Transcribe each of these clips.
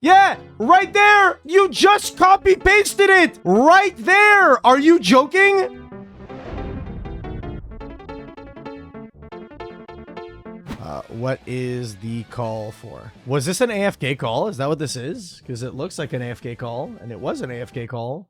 Yeah, right there. You just copy pasted it right there. Are you joking? What is the call for? Was this an AFK call? Is that what this is? Because it looks like an AFK call, and it was an AFK call.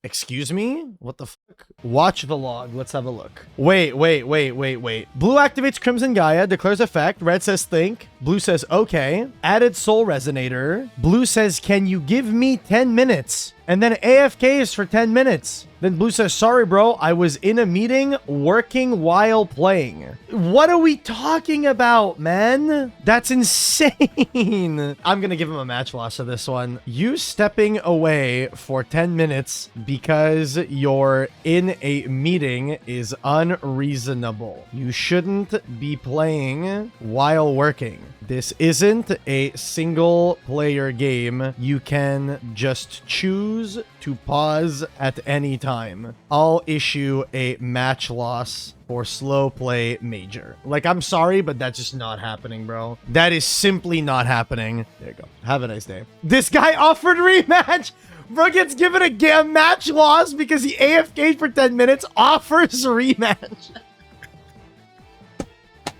Excuse me? What the fuck? Watch the log. Let's have a look. Wait. Blue activates Crimson Gaia, declares effect. Red says think. Blue says okay. Added Soul Resonator. Blue says, can you give me 10 minutes? And then AFKs for 10 minutes. Then Blue says, sorry, bro. I was in a meeting working while playing. What are we talking about, man? That's insane. I'm going to give him a match loss for this one. You stepping away for 10 minutes because you're in a meeting is unreasonable. You shouldn't be playing while working. This isn't a single player game. You can just choose to pause at any time. I'll issue a match loss for slow play major. Like, I'm sorry, but that's just not happening, bro. That is simply not happening. There you go. Have a nice day. This guy offered rematch. Bro gets given a match loss because he AFK'd for 10 minutes, offers rematch.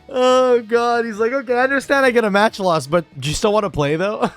Oh, God. He's like, okay, I understand I get a match loss, but do you still want to play, though?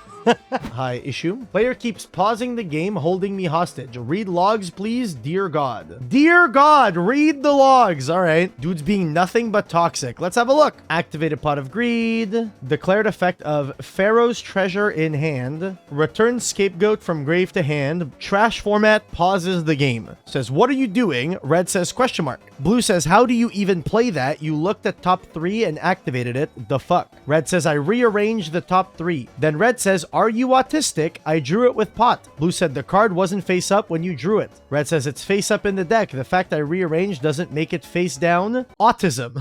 Hi, issue. Player keeps pausing the game, holding me hostage. Read logs, please. Dear God. Dear God, read the logs. All right. Dude's being nothing but toxic. Let's have a look. Activated Pot of Greed. Declared effect of Pharaoh's Treasure in hand. Return Scapegoat from grave to hand. Trash format pauses the game. Says, what are you doing? Red says, question mark. Blue says, how do you even play that? You looked at top 3 and activated it. The fuck? Red says, I rearranged the top 3. Then Red says, are you autistic? I drew it with pot. Blue said the card wasn't face up when you drew it. Red says it's face up in the deck. The fact I rearranged doesn't make it face down. Autism.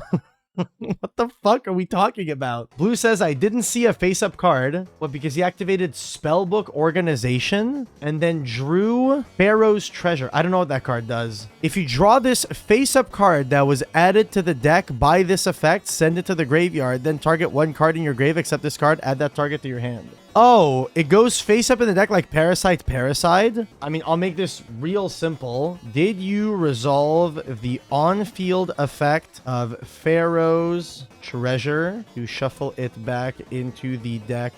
What the fuck are we talking about? Blue says I didn't see a face-up card. What, because he activated Spellbook Organization and then drew Pharaoh's Treasure. I don't know what that card does. If you draw this face-up card that was added to the deck by this effect, send it to the graveyard, then target one card in your grave except this card, add that target to your hand. Oh, it goes face up in the deck like Parasite Parasite? I mean, I'll make this real simple. Did you resolve the on-field effect of Pharaoh's Treasure to shuffle it back into the deck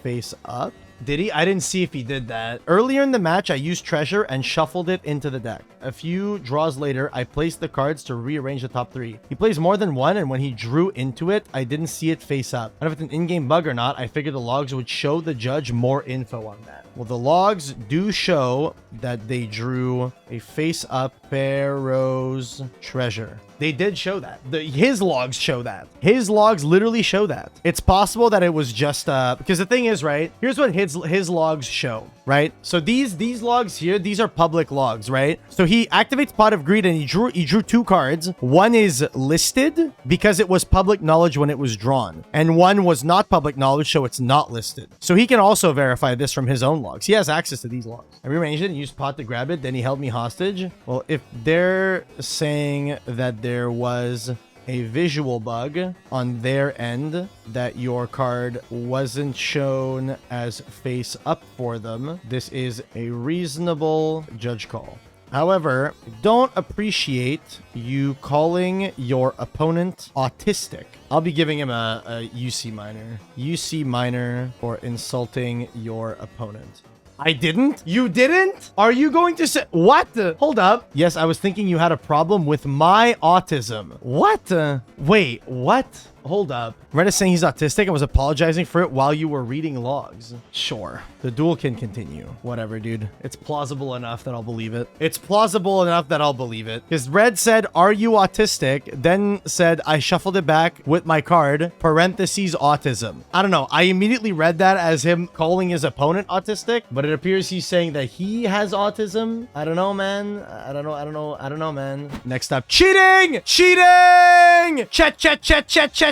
face up? Did he? I didn't see if he did that. Earlier in the match, I used Treasure and shuffled it into the deck. A few draws later, I placed the cards to rearrange the top 3. He plays more than one, and when he drew into it, I didn't see it face up. I don't know if it's an in-game bug or not. I figured the logs would show the judge more info on that. Well, the logs do show that they drew a face-up Pharaoh's Treasure. They did show that. His logs show that. His logs literally show that. It's possible that it was just because the thing is, right? Here's what his logs show, right? So these logs here, these are public logs, right? So he activates Pot of Greed and he drew 2 cards. One is listed because it was public knowledge when it was drawn, and one was not public knowledge, so it's not listed. So he can also verify this from his own logs. He has access to these logs. I rearranged it and used Pot to grab it, then he held me hostage. Well, if they're saying that there was a visual bug on their end that your card wasn't shown as face up for them, this is a reasonable judge call. However, don't appreciate you calling your opponent autistic. I'll be giving him a UC minor. UC minor for insulting your opponent. I didn't? You didn't? Are you going to say... What? Hold up. Yes, I was thinking you had a problem with my autism. What? Wait, what? Hold up. Red is saying he's autistic and was apologizing for it while you were reading logs. Sure. The duel can continue. Whatever, dude. It's plausible enough that I'll believe it. It's plausible enough that I'll believe it. Because Red said, are you autistic? Then said, I shuffled it back with my card, parentheses, autism. I don't know. I immediately read that as him calling his opponent autistic, but it appears he's saying that he has autism. I don't know, man. I don't know, man. Next up, cheating! Cheating!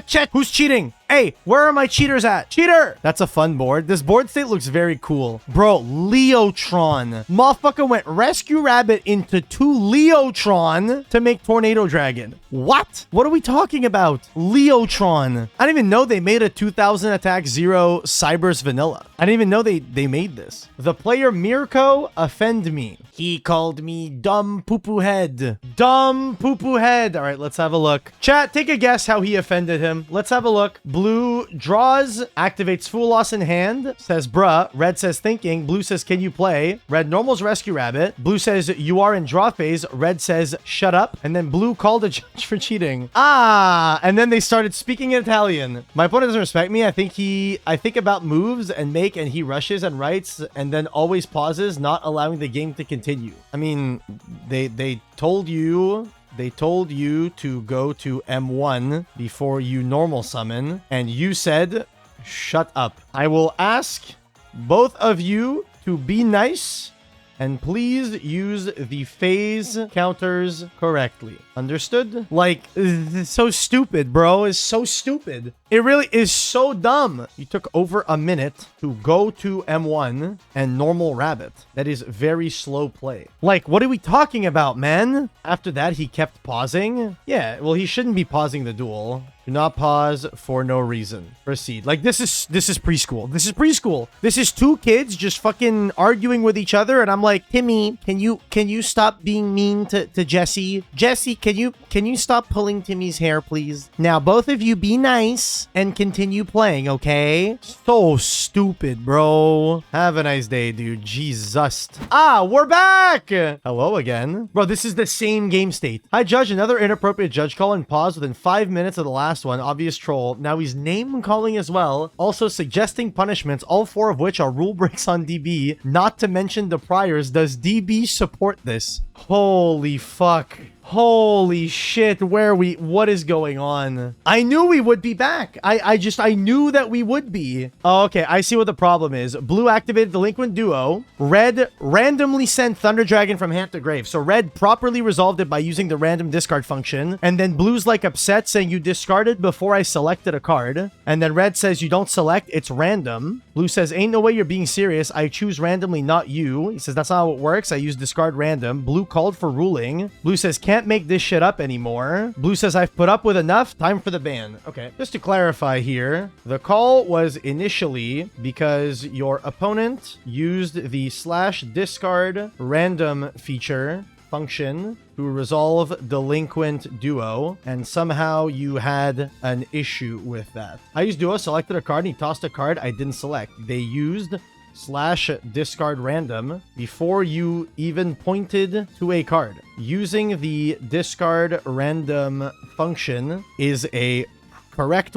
Chat. Who's cheating? Hey, where are my cheaters at? Cheater! That's a fun board. This board state looks very cool. Bro, Leotron. Motherfucker went Rescue Rabbit into 2 Leotron to make Tornado Dragon. What? What are we talking about? Leotron. I didn't even know they made a 2000 attack 0 Cybers vanilla. I didn't even know they made this. The player Mirko offend me. He called me dumb poo-poo head. Dumb poo-poo head. All right, let's have a look. Chat, take a guess how he offended him. Let's have a look. Blue draws, activates Fool Loss in hand, says bruh. Red says thinking. Blue says can you play? Red normals Rescue Rabbit. Blue says you are in draw phase. Red says shut up. And then blue called a judge for cheating. Ah, and then they started speaking in Italian. My opponent doesn't respect me. I think about moves and he rushes and writes and then always pauses, not allowing the game to continue. I mean, they told you to go to M1 before you normal summon, and you said, shut up. I will ask both of you to be nice and please use the phase counters correctly. Understood? Like, it's so stupid, bro. It's so stupid. It really is so dumb. You took over a minute to go to M1 and normal rabbit. That is very slow play. Like, what are we talking about, man? After that, he kept pausing. Yeah, well, he shouldn't be pausing the duel. Do not pause for no reason. Proceed. Like, this is preschool. This is preschool. This is 2 kids just fucking arguing with each other, and I'm like, Timmy, can you stop being mean to Jesse? Jesse, can you stop pulling Timmy's hair, please? Now, both of you be nice and continue playing, okay? So stupid, bro. Have a nice day, dude. Jesus. Ah, we're back! Hello again. Bro, this is the same game state. Hi, Judge. Another inappropriate judge call and pause within 5 minutes of the last one. Obvious troll. Now he's name calling as well. Also suggesting punishments, all 4 of which are rule breaks on DB. Not to mention the priors. Does DB support this? Holy fuck. Holy shit, what is going on? I knew we would be back. I knew that we would be. Oh, okay, I see what the problem is. Blue activated Delinquent Duo. Red randomly sent Thunder Dragon from hand to grave. So red properly resolved it by using the random discard function. And then blue's like upset saying you discarded before I selected a card. And then red says you don't select, it's random. Blue says ain't no way you're being serious. I choose randomly, not you. He says that's not how it works. I use discard random. Blue called for ruling. Blue says can't make this shit up anymore. Blue says I've put up with enough. Time for the ban. Okay, just to clarify here, the call was initially because your opponent used the /discard random feature function to resolve Delinquent Duo, and somehow you had an issue with that. I used Duo, selected a card, and he tossed a card I didn't select. They used /discard random before you even pointed to a card. Using the discard random function is the correct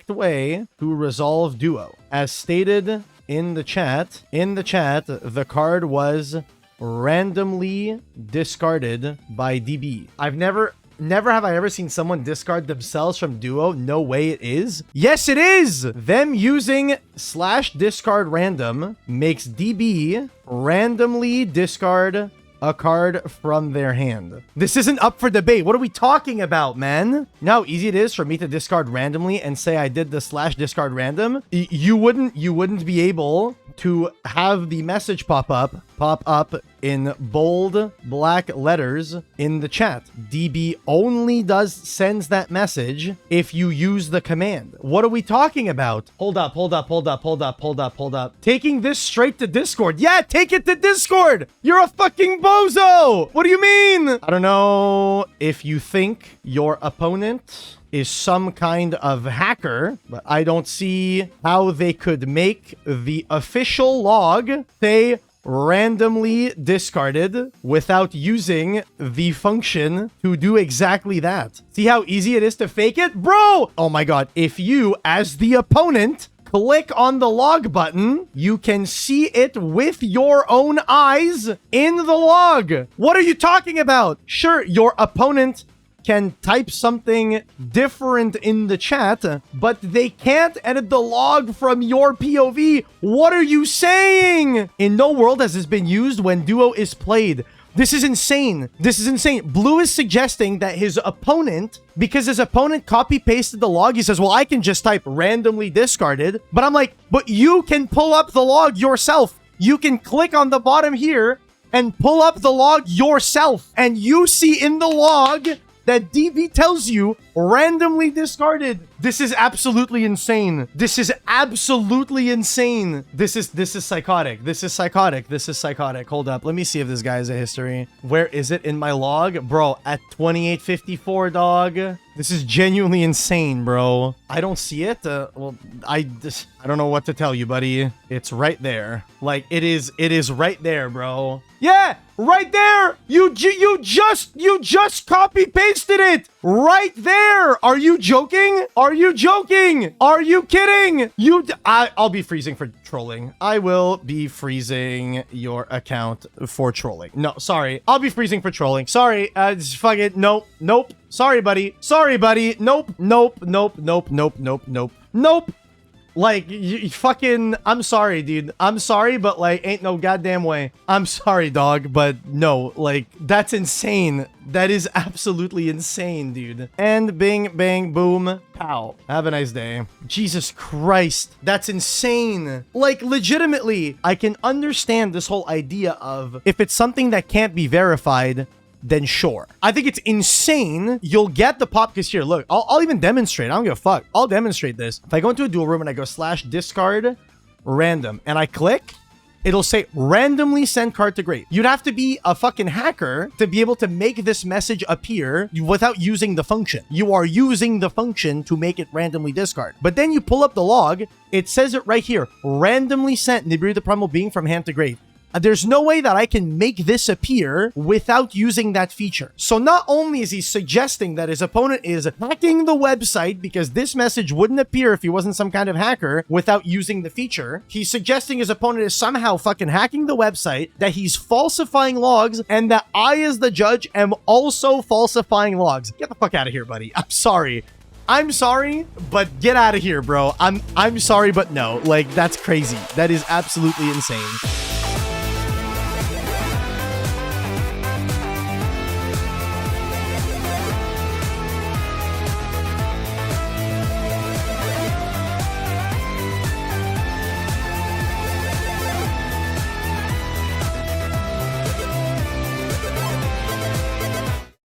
way to resolve Duo. As stated in the chat, the card was randomly discarded by DB. Never have I ever seen someone discard themselves from Duo. No way it is. Yes, it is! Them using /discard random makes DB randomly discard a card from their hand. This isn't up for debate. What are we talking about, man? You know how easy it is for me to discard randomly and say I did the /discard random? You wouldn't be able to have the message pop up in bold black letters in the chat. DB only sends that message if you use the command. What are we talking about? Hold up. Taking this straight to Discord. Yeah, take it to Discord. You're a fucking bozo. What do you mean? I don't know if you think your opponent is some kind of hacker, but I don't see how they could make the official log say randomly discarded without using the function to do exactly that. See how easy it is to fake it? Bro! Oh my god, if you, as the opponent, click on the log button, you can see it with your own eyes in the log. What are you talking about? Sure, your opponent can type something different in the chat, but they can't edit the log from your POV. What are you saying? In no world has this been used when Duo is played. This is insane. This is insane. Blue is suggesting that his opponent, because his opponent copy pasted the log, he says, well, I can just type randomly discarded. But I'm like, but you can pull up the log yourself. You can click on the bottom here and pull up the log yourself. And you see in the log that DV tells you randomly discarded. This is absolutely insane. This is absolutely insane. This is psychotic. This is psychotic. This is psychotic. Hold up. Let me see if this guy has a history. Where is it in my log? Bro, at 2854, dog. This is genuinely insane, bro. I don't see it. Well, I don't know what to tell you, buddy. It's right there. Like, it is right there, bro. Yeah, right there. You just copy pasted it right there. Are you joking? Are you joking? Are you kidding? I'll be freezing for trolling. I will be freezing your account for trolling. No, sorry. I'll be freezing for trolling. Sorry. Fuck it. Nope. Nope. Sorry, buddy. Sorry, buddy. Nope. Nope. Nope. Nope. Nope. Nope. Nope. Nope. Like, you fucking... I'm sorry, dude. I'm sorry, but, like, ain't no goddamn way. I'm sorry, dog, but no. Like, that's insane. That is absolutely insane, dude. And bing, bang, boom, pow. Have a nice day. Jesus Christ. That's insane. Like, legitimately, I can understand this whole idea of if it's something that can't be verified, then sure. I think it's insane. You'll get the pop, because here, look, I'll even demonstrate. I don't give a fuck. I'll demonstrate this. If I go into a duel room and I go /discard random and I click, it'll say randomly send card to grave. You'd have to be a fucking hacker to be able to make this message appear without using the function. You are using the function to make it randomly discard. But then you pull up the log, it says it right here, randomly sent Nibiru the Primal Being from hand to grave. There's no way that I can make this appear without using that feature. So not only is he suggesting that his opponent is hacking the website because this message wouldn't appear if he wasn't some kind of hacker without using the feature, he's suggesting his opponent is somehow fucking hacking the website, that he's falsifying logs, and that I, as the judge, am also falsifying logs. Get the fuck out of here, buddy. I'm sorry. I'm sorry, but get out of here, bro. I'm sorry, but no. Like, that's crazy. That is absolutely insane.